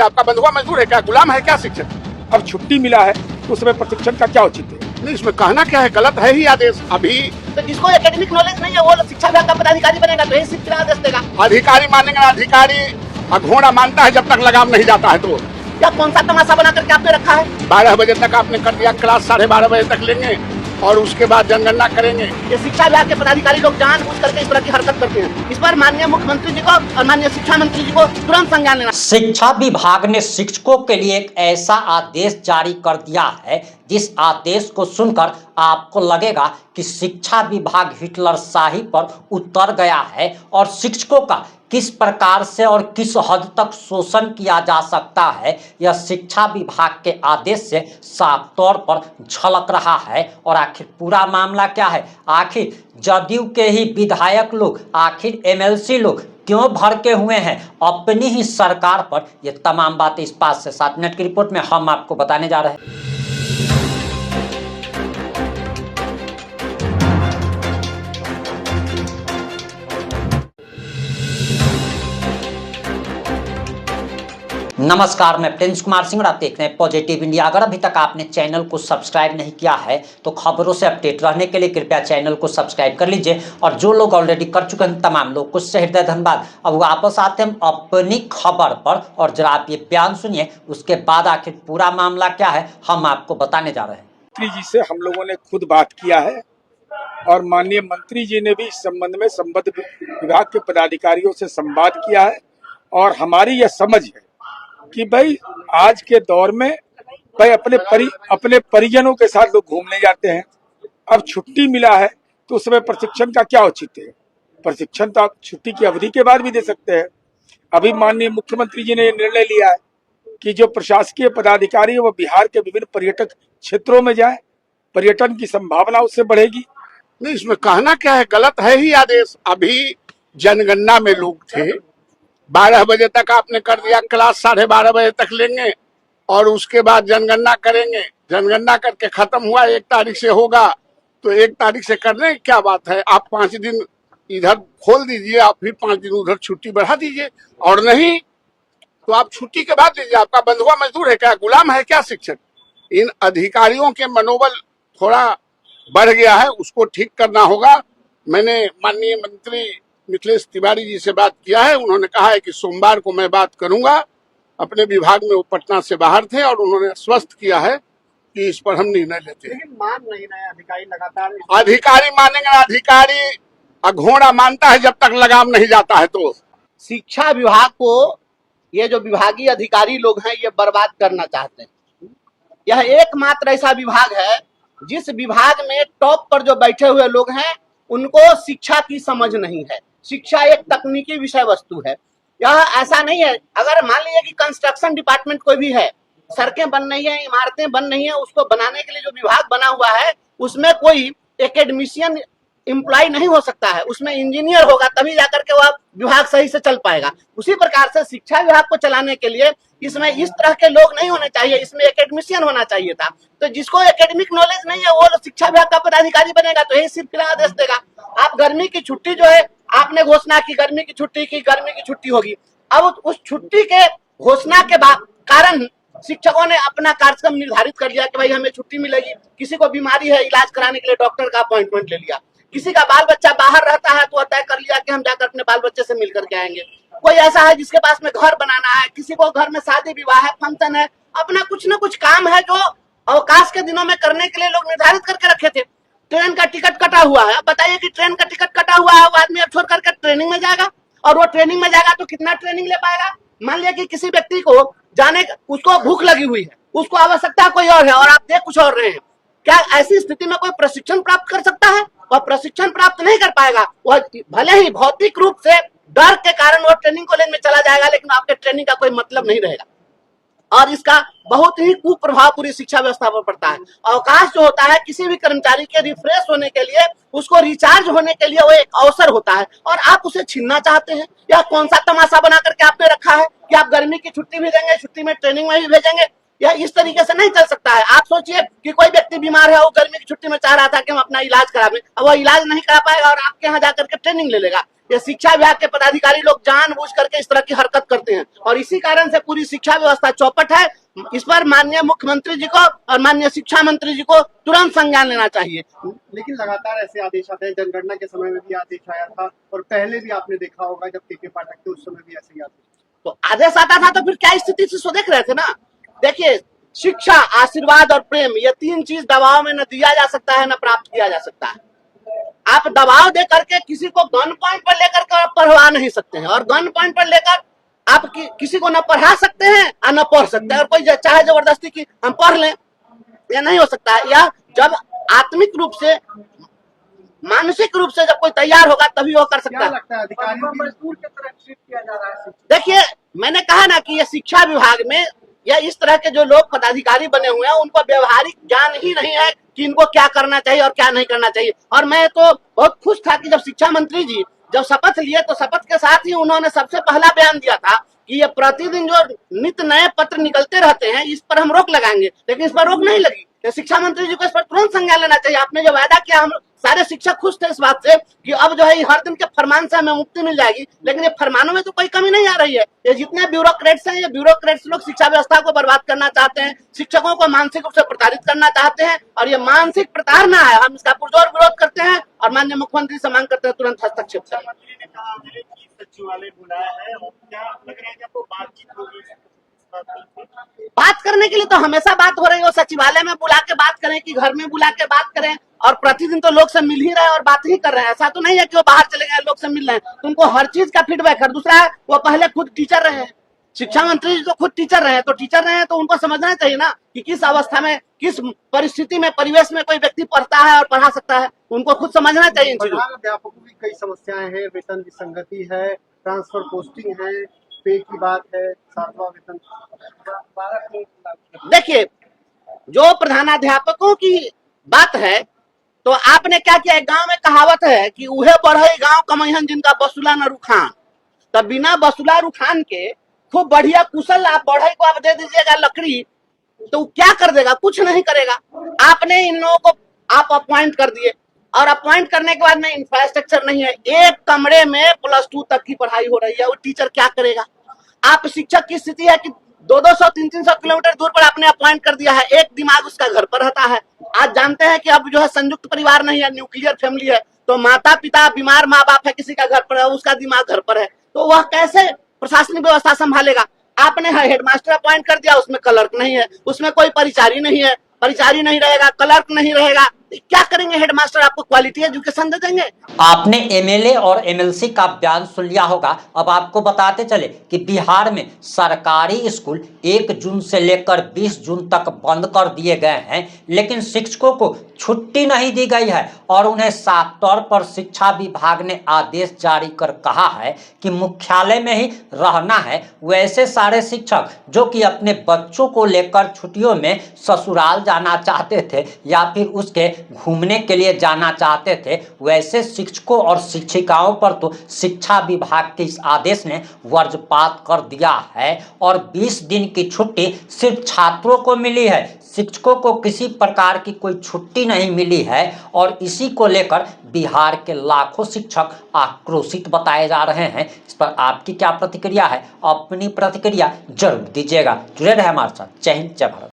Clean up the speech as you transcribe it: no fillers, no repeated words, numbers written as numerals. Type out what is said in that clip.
आपका बंधुआ मजदूर है क्या, गुलाम है क्या शिक्षक? अब छुट्टी मिला है तो उसमें प्रशिक्षण का क्या औचित्य है? नहीं, इसमें कहना क्या है, गलत है ही आदेश। अभी तो जिसको एकेडमिक नॉलेज नहीं है वो शिक्षा विभाग का पदाधिकारी बनेगा तो यही शिक्षा आदेश देगा। अधिकारी मानेंगे ना, अधिकारी घोड़ा मानता है जब तक लगाम नहीं जाता है। तो क्या कौन सा तमाशा बना करके आपने रखा है? 12 बजे तक आपने कर दिया क्लास, 12:30 बजे तक लेंगे और उसके बाद जनगणना करेंगे। ये शिक्षा विभाग के पदाधिकारी लोग जानबूझ करके इस तरह की हरकत करते हैं। इस पर माननीय मुख्यमंत्री जी को और माननीय शिक्षा मंत्री जी को तुरंत संज्ञान लेना। शिक्षा विभाग ने शिक्षकों के लिए एक ऐसा आदेश जारी कर दिया है जिस आदेश को सुनकर आपको लगेगा कि शिक्षा विभाग हिटलरशाही पर उतर गया है और शिक्षकों का किस प्रकार से और किस हद तक शोषण किया जा सकता है यह शिक्षा विभाग के आदेश से साफ तौर पर झलक रहा है। और आखिर पूरा मामला क्या है, आखिर जदयू के ही विधायक लोग, आखिर एमएलसी लोग क्यों भड़के हुए हैं अपनी ही सरकार पर, ये तमाम बातें इस 5 से 7 मिनट की रिपोर्ट में हम आपको बताने जा रहे हैं। नमस्कार, मैं प्रिंस कुमार सिंह और आप देख रहे हैं पॉजिटिव इंडिया। अगर अभी तक आपने चैनल को सब्सक्राइब नहीं किया है तो खबरों से अपडेट रहने के लिए कृपया चैनल को सब्सक्राइब कर लीजिए और जो लोग ऑलरेडी कर चुके हैं तमाम लोग को हृदय धन्यवाद। अब वापस आते हैं अपनी खबर पर और जरा आप ये बयान सुनिए, उसके बाद आखिर पूरा मामला क्या है हम आपको बताने जा रहे हैं। मंत्री जी से हम लोगों ने खुद बात किया है और माननीय मंत्री जी ने भी इस संबंध में संबद्ध विभाग के पदाधिकारियों से संवाद किया है। और हमारी यह समझ है कि भाई आज के दौर में भाई अपने परिजनों के साथ लोग घूमने जाते हैं। अब छुट्टी मिला है तो उसमें प्रशिक्षण का क्या औचित्य है? प्रशिक्षण तो आप छुट्टी की अवधि के बाद भी दे सकते हैं। अभी माननीय मुख्यमंत्री जी ने निर्णय लिया है कि जो प्रशासकीय पदाधिकारी है वो बिहार के विभिन्न पर्यटक क्षेत्रों में जाए, पर्यटन की संभावना उससे बढ़ेगी। नहीं, इसमें कहना क्या है, गलत है ही आदेश। अभी जनगणना में लोग थे, 12 बजे तक आपने कर दिया क्लास, 12:30 बजे तक लेंगे और उसके बाद जनगणना करेंगे। जनगणना करके खत्म हुआ, 1 तारीख से होगा तो 1 तारीख से करने की क्या बात है? आप 5 दिन इधर खोल दीजिए, आप फिर 5 दिन उधर छुट्टी बढ़ा दीजिए। और नहीं तो आप छुट्टी के बाद दीजिए। आपका बंधुआ मजदूर है क्या, गुलाम है क्या शिक्षक? इन अधिकारियों के मनोबल थोड़ा बढ़ गया है, उसको ठीक करना होगा। मैंने माननीय मंत्री मिथिलेश तिवारी जी से बात किया है, उन्होंने कहा है कि सोमवार को मैं बात करूंगा। अपने विभाग में वो पटना से बाहर थे और उन्होंने आश्वस्त किया है कि इस पर हम निर्णय लेते हैं। लेकिन मान नहीं रहे अधिकारी लगातार। अधिकारी मानेंगे ना, अधिकारी घोड़ा मानता है जब तक लगाम नहीं जाता है। तो शिक्षा विभाग को ये जो विभागीय अधिकारी लोग हैं ये बर्बाद करना चाहते हैं। यह एकमात्र ऐसा विभाग है जिस विभाग में टॉप पर जो बैठे हुए लोग हैं उनको शिक्षा की समझ नहीं है। शिक्षा एक तकनीकी विषय वस्तु है। यह ऐसा नहीं है, अगर मान लीजिए कि कंस्ट्रक्शन डिपार्टमेंट कोई भी है, सड़कें बन रही है, इमारतें बन रही है, उसको बनाने के लिए जो विभाग बना हुआ है उसमें कोई एकेडमिशियन एम्प्लॉय नहीं हो सकता है, उसमें इंजीनियर होगा तभी जाकर के वह विभाग सही से चल पाएगा। उसी प्रकार से शिक्षा विभाग को चलाने के लिए इसमें इस तरह के लोग नहीं होने चाहिए, इसमें एकेडमिशियन होना चाहिए था। तो जिसको एकेडमिक नॉलेज नहीं है वो शिक्षा विभाग का पदाधिकारी बनेगा तो यही सिर्फ आदेश देगा। आप गर्मी की छुट्टी जो है आपने घोषणा की, गर्मी की छुट्टी होगी। अब उस छुट्टी के घोषणा के कारण शिक्षकों ने अपना कार्यक्रम निर्धारित कर लिया कि भाई हमें छुट्टी मिलेगी। किसी को बीमारी है, इलाज कराने के लिए डॉक्टर का अपॉइंटमेंट ले लिया। किसी का बाल बच्चा बाहर रहता है तो तय कर लिया कि हम जाकर अपने बाल बच्चे से मिल करके आएंगे। कोई ऐसा है जिसके पास में घर बनाना है, किसी को घर में शादी विवाह है, फंक्शन है, अपना कुछ न कुछ काम है जो अवकाश के दिनों में करने के लिए लोग निर्धारित करके रखे थे। ट्रेन का टिकट कटा हुआ है, अब बताइए कि ट्रेन का टिकट कटा हुआ है, वो आदमी अब छोड़ करके ट्रेनिंग में जाएगा और वो ट्रेनिंग में जाएगा तो कितना ट्रेनिंग ले पाएगा? मान लिया कि किसी व्यक्ति को उसको भूख लगी हुई है, उसको आवश्यकता कोई और है और आप देख कुछ और रहे हैं, क्या ऐसी स्थिति में कोई प्रशिक्षण प्राप्त कर सकता है? वह प्रशिक्षण प्राप्त नहीं कर पाएगा। वह भले ही भौतिक रूप से डर के कारण वो ट्रेनिंग कॉलेज में चला जाएगा लेकिन आपके ट्रेनिंग का कोई मतलब नहीं रहेगा और इसका बहुत ही कुप्रभाव पूरी शिक्षा व्यवस्था पर पड़ता है। अवकाश जो होता है किसी भी कर्मचारी के रिफ्रेश होने के लिए, उसको रिचार्ज होने के लिए वो एक अवसर होता है और आप उसे छीनना चाहते हैं। यह कौन सा तमाशा बना करके आपने रखा है कि आप गर्मी की छुट्टी भी देंगे, छुट्टी में ट्रेनिंग में भी भेजेंगे? यह इस तरीके से नहीं चल सकता है। आप सोचिए कि कोई व्यक्ति बीमार है, वो गर्मी की छुट्टी में चाह रहा था कि हम अपना इलाज करावें, अब वह इलाज नहीं करा पाएगा और आपके यहाँ जाकर के ट्रेनिंग ले लेगा। ये शिक्षा विभाग के पदाधिकारी लोग जानबूझ करके इस तरह की हरकत करते हैं और इसी कारण से पूरी शिक्षा व्यवस्था चौपट है। इस पर माननीय मुख्यमंत्री जी को और माननीय शिक्षा मंत्री जी को तुरंत संज्ञान लेना चाहिए। लेकिन लगातार ऐसे आदेश आते हैं, जनगणना के समय में भी आदेश आया था और पहले भी आपने देखा होगा जब के पाठक थे उस समय भी ऐसे ही आदेश। तो आदेश आता था तो फिर क्या स्थिति से सो देख रहे थे ना। देखिए, शिक्षा, आशीर्वाद और प्रेम, ये तीन चीज दबाव में न दिया जा सकता है न प्राप्त किया जा सकता है। आप दबाव दे करके किसी को गन पॉइंट पर लेकर के आप पढ़वा नहीं सकते हैं और गन पॉइंट पर लेकर आप किसी को न पढ़ा सकते हैं और न पढ़ सकते हैं। और कोई चाहे जबरदस्ती की हम पढ़ लें, यह नहीं हो सकता है। या जब आत्मिक रूप से, मानसिक रूप से जब कोई तैयार होगा तभी वो कर सकता है। लगता है अधिकारियों की मजदूर की तरह ट्रीट किया जा रहा है। देखिए, मैंने कहा ना कि ये शिक्षा विभाग में या इस तरह के जो लोग पदाधिकारी बने हुए हैं उनको व्यवहारिक ज्ञान ही नहीं है कि इनको क्या करना चाहिए और क्या नहीं करना चाहिए। और मैं तो बहुत खुश था कि जब शिक्षा मंत्री जी जब शपथ लिए तो शपथ के साथ ही उन्होंने सबसे पहला बयान दिया था कि ये प्रतिदिन जो नित्य नए पत्र निकलते रहते हैं इस पर हम रोक लगाएंगे, लेकिन इस पर रोक नहीं लगी। तो शिक्षा मंत्री जी को इस पर तुरंत संज्ञान लेना चाहिए। आपने जो वायदा किया, हम सारे शिक्षक खुश थे इस बात से कि अब जो है हर दिन के फरमान से हमें मुक्ति मिल जाएगी, लेकिन ये फरमानों में तो कोई कमी नहीं आ रही है। ये जितने ब्यूरोक्रेट्स हैं, ये ब्यूरोक्रेट्स लोग शिक्षा व्यवस्था को बर्बाद करना चाहते हैं, शिक्षकों को मानसिक रूप से प्रताड़ित करना चाहते हैं और ये मानसिक प्रताड़ना है। हम इसका पुरजोर विरोध करते हैं और माननीय मुख्यमंत्री से मांग करते हैं तुरंत हस्तक्षेप करें। सचिवालय बुलाया है और क्या लग रहा है कि आपको बातचीत होगी? बात करने के लिए तो हमेशा बात हो रही है। सचिवालय में बुला के बात करें कि घर में बुला के बात करें, और प्रतिदिन तो लोग से मिल ही रहे हैं और बात ही कर रहे हैं। ऐसा तो नहीं है कि वो बाहर चले गए लोग से मिल रहे हैं। तो उनको हर चीज का फीडबैक है। दूसरा है, वो पहले खुद टीचर रहे हैं, शिक्षा मंत्री जी तो खुद टीचर रहे हैं, तो टीचर रहे हैं तो उनको समझना चाहिए ना कि किस अवस्था में, किस परिस्थिति में, परिवेश में कोई व्यक्ति पढ़ता है और पढ़ा सकता है। उनको खुद समझना चाहिए इन चीजों। अध्यापकों की कई समस्याएं हैं, वेतन विसंगति है, ट्रांसफर पोस्टिंग है, पे की बात है, 7वां वेतन। देखिए, जो प्रधानाध्यापकों की बात है तो आपने क्या किया, गांव में कहावत है कि उहे बढ़ई गांव कमैहन जिनका बसुला न रुखान। तो बिना बसुला रुखान के खूब बढ़िया कुशल आप बढ़ई को आप दे दीजिएगा लकड़ी, तो क्या कर देगा? कुछ नहीं करेगा। आपने इन लोगों को आप अपॉइंट कर दिए और अपॉइंट करने के बाद में इंफ्रास्ट्रक्चर नहीं है। एक कमरे में +2 तक की पढ़ाई हो रही है, वो टीचर क्या करेगा? आप शिक्षक की स्थिति है कि 200-200, 300 किलोमीटर दूर पर आपने अपॉइंट कर दिया है, एक दिमाग उसका घर पर रहता है। आज जानते हैं कि अब जो है संयुक्त परिवार नहीं है, न्यूक्लियर फैमिली है, तो माता पिता, बीमार माँ बाप है, किसी का घर पर है, उसका दिमाग घर पर है, तो वह कैसे प्रशासनिक व्यवस्था संभालेगा? आपने हेडमास्टर अपॉइंट कर दिया, उसमें क्लर्क नहीं है, उसमें कोई परिचारी नहीं है, परिचारी नहीं रहेगा, क्लर्क नहीं रहेगा, क्या करेंगे हेडमास्टर? आपको क्वालिटी एजुकेशन दे देंगे? आपने एमएलए और एमएलसी का बयान सुन लिया होगा। अब आपको बताते चले कि बिहार में सरकारी स्कूल 1 जून से लेकर 20 जून तक बंद कर दिए गए हैं, लेकिन शिक्षकों को छुट्टी नहीं दी गई है और उन्हें साफ तौर पर शिक्षा विभाग ने आदेश जारी कर कहा है कि मुख्यालय में ही रहना है। वैसे सारे शिक्षक जो कि अपने बच्चों को लेकर छुट्टियों में ससुराल जाना चाहते थे या फिर उसके घूमने के लिए जाना चाहते थे, वैसे शिक्षकों और शिक्षिकाओं पर तो शिक्षा विभाग के इस आदेश ने वज्रपात कर दिया है और 20 दिन की छुट्टी सिर्फ छात्रों को मिली है, शिक्षकों को किसी प्रकार की कोई छुट्टी नहीं मिली है। और इसी को लेकर बिहार के लाखों शिक्षक आक्रोशित बताए जा रहे हैं। इस पर आपकी क्या प्रतिक्रिया है? अपनी प्रतिक्रिया जरूर दीजिएगा। जुड़े रहे हमारे साथ। जय हिंद, जय भारत।